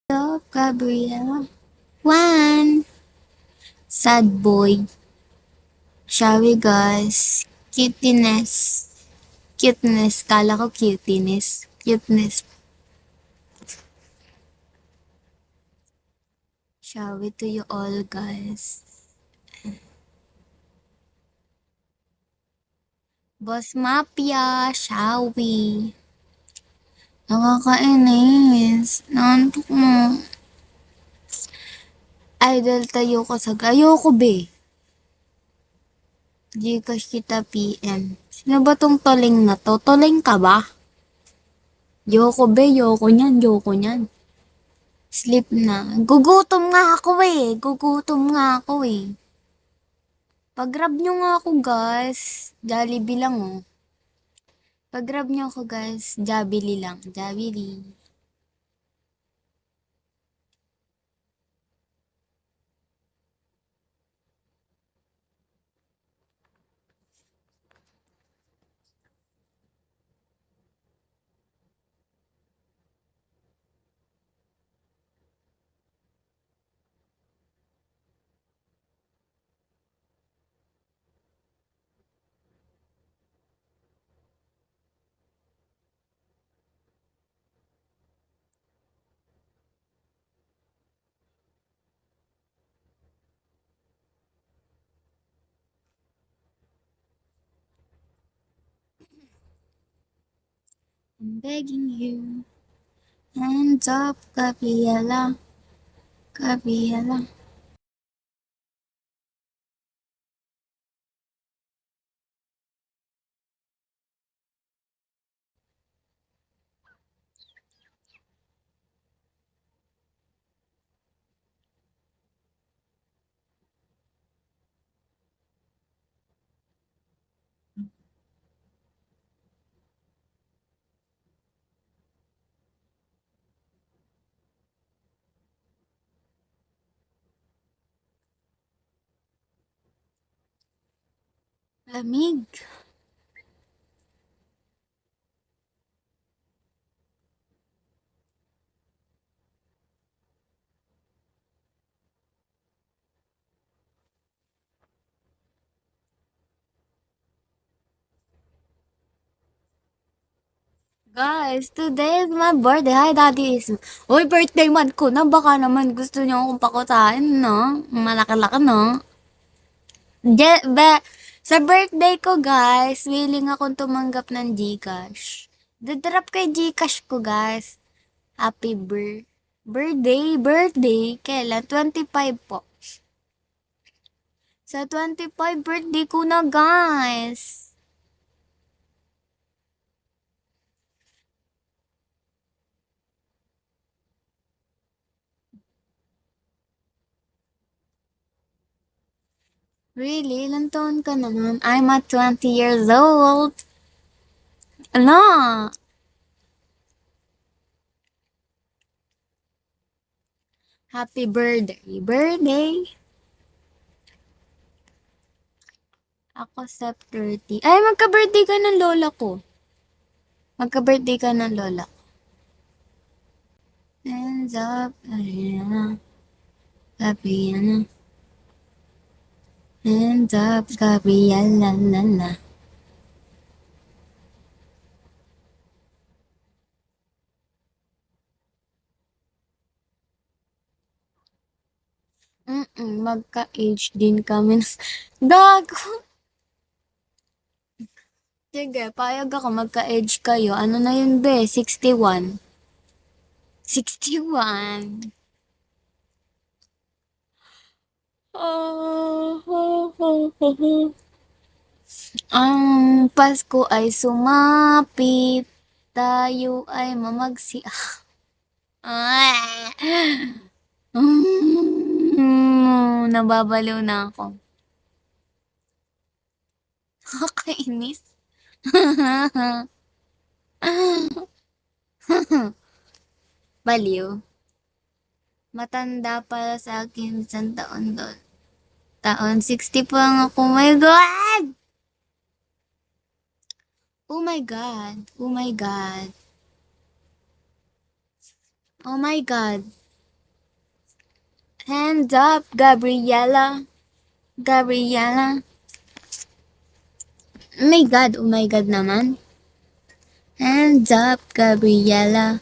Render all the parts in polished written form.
Love, Gabriela. One. Sad boy. Shall we, guys? Cuteness. Cuteness. Kala ko cuteness. Cuteness. Shall we to you all, guys? Boss Mafia, shall we? Nakakainis. Nantok mo. Idol tayo ko sa... Ayoko, be. Gcash kita PM. Sino ba tong toling na to? Toling ka ba? Yoko, be. Yoko nyan. Yoko nyan. Sleep na. Gugutom nga ako eh. Gugutom nga ako eh. Pag-grab nyo nga ako, guys. Jollibee lang oh. Pag-grab nyo ako, guys. Jollibee lang. Jollibee. I'm begging you. Hands up, Gabriela. Gabriela. Lamig. Guys, today is my birthday. Hi, Daddy is... Uy, birthday month ko na. Baka naman gusto niyo akong pakutain, no? Malaki-laki, no? Sa birthday ko, guys, willing akong tumanggap ng Gcash. Dadrop kay Gcash ko, guys. Happy birthday. Kailan? 25 po. Sa 25 birthday ko na, guys. Really? Ilang taon ka naman? I'm at 20 years old. Ano? Happy birthday. Ako Sep 30. Ay, magka-birthday ka ng lola ko. Magka-birthday ka ng lola. Hands up, Ariana. Gabriela. Hands up, Gabriela, la la. Magka-age din kami. Gago! Sige, payag ako magka-age kayo. Ano na yun, be? 61. 61. Ang Pasko ay sumapit. Tayo ay mamagsi. Nababaliw na ako. Kakainis. Baliw. Matanda para sa akin isang taon doon. Taon, 60 pa lang ako. Oh my God! Oh my God. Oh my God. Oh my God. Hands up, Gabriella. Gabriella. Oh my God naman. Hands up, Gabriella.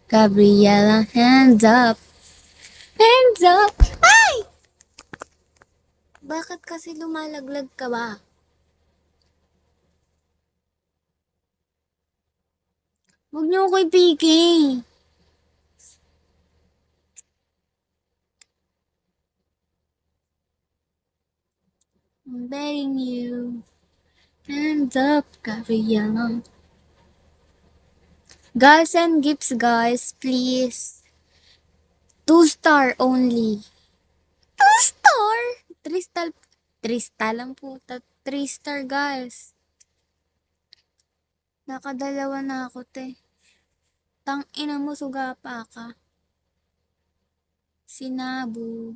Gabriella, hands up. Hands up! Ay! Bakit kasi lumalaglag ka ba? Huwag niyo ako ipigil. I'm begging you. Hands up, Gabriella. Guys and gifts, guys, please. 2-star only. 2-star? 3-star. 3-star lang po. 3-star, guys. Nakadalawa na ako, te. Tang ina mo, suga pa ka. Sinabu.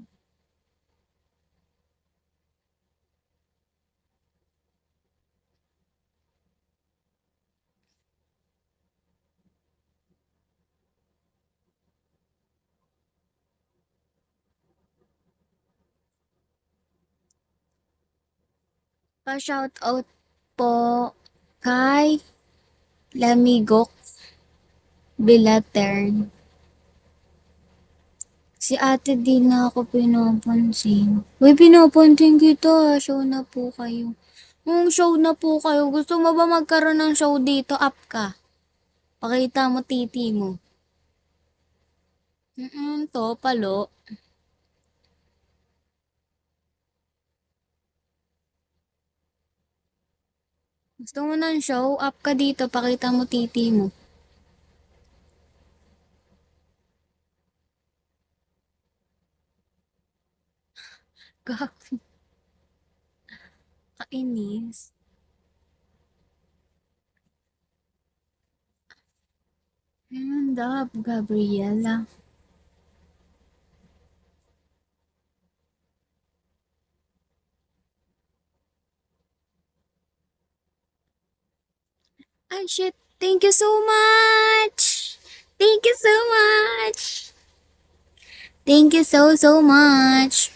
Pa-shoutout po kay Lamigok Bilatern. Si ate di na ako pinapansin. Uy, pinapansin kita. Show na po kayo. Show na po kayo. Gusto mo ba magkaroon ng show dito? Up ka. Pakita mo titi mo. To, palo. Gusto mo ng show? Up ka dito. Pakita mo titi mo. Gabi. Kainis. Hand up, Gabriela. Ay, shit. Thank you so much. Thank you so much. Thank you so, so much.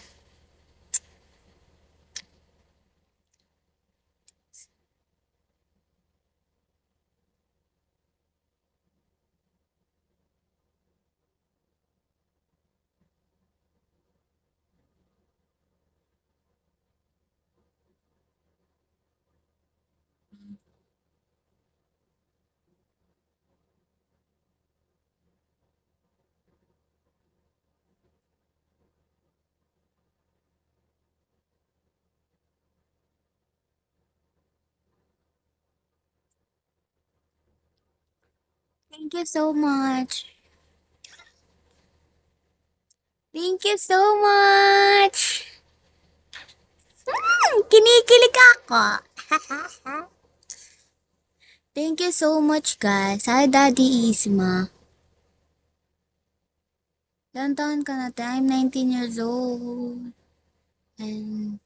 Thank you so much. Thank you so much. Kinikilig ako. Thank you so much, guys. Hi, Daddy Isma. Ilan taon ka na? I'm 19 years old. And mm,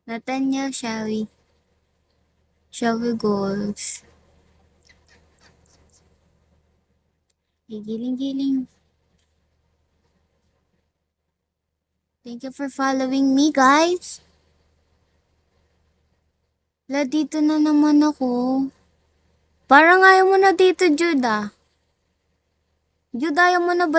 Nathaniel, shall we? Shall we goals? Giling-giling. Thank you for following me, guys. Dito na naman ako. Parang ayaw mo na dito, Judah. Judah, ayaw mo na ba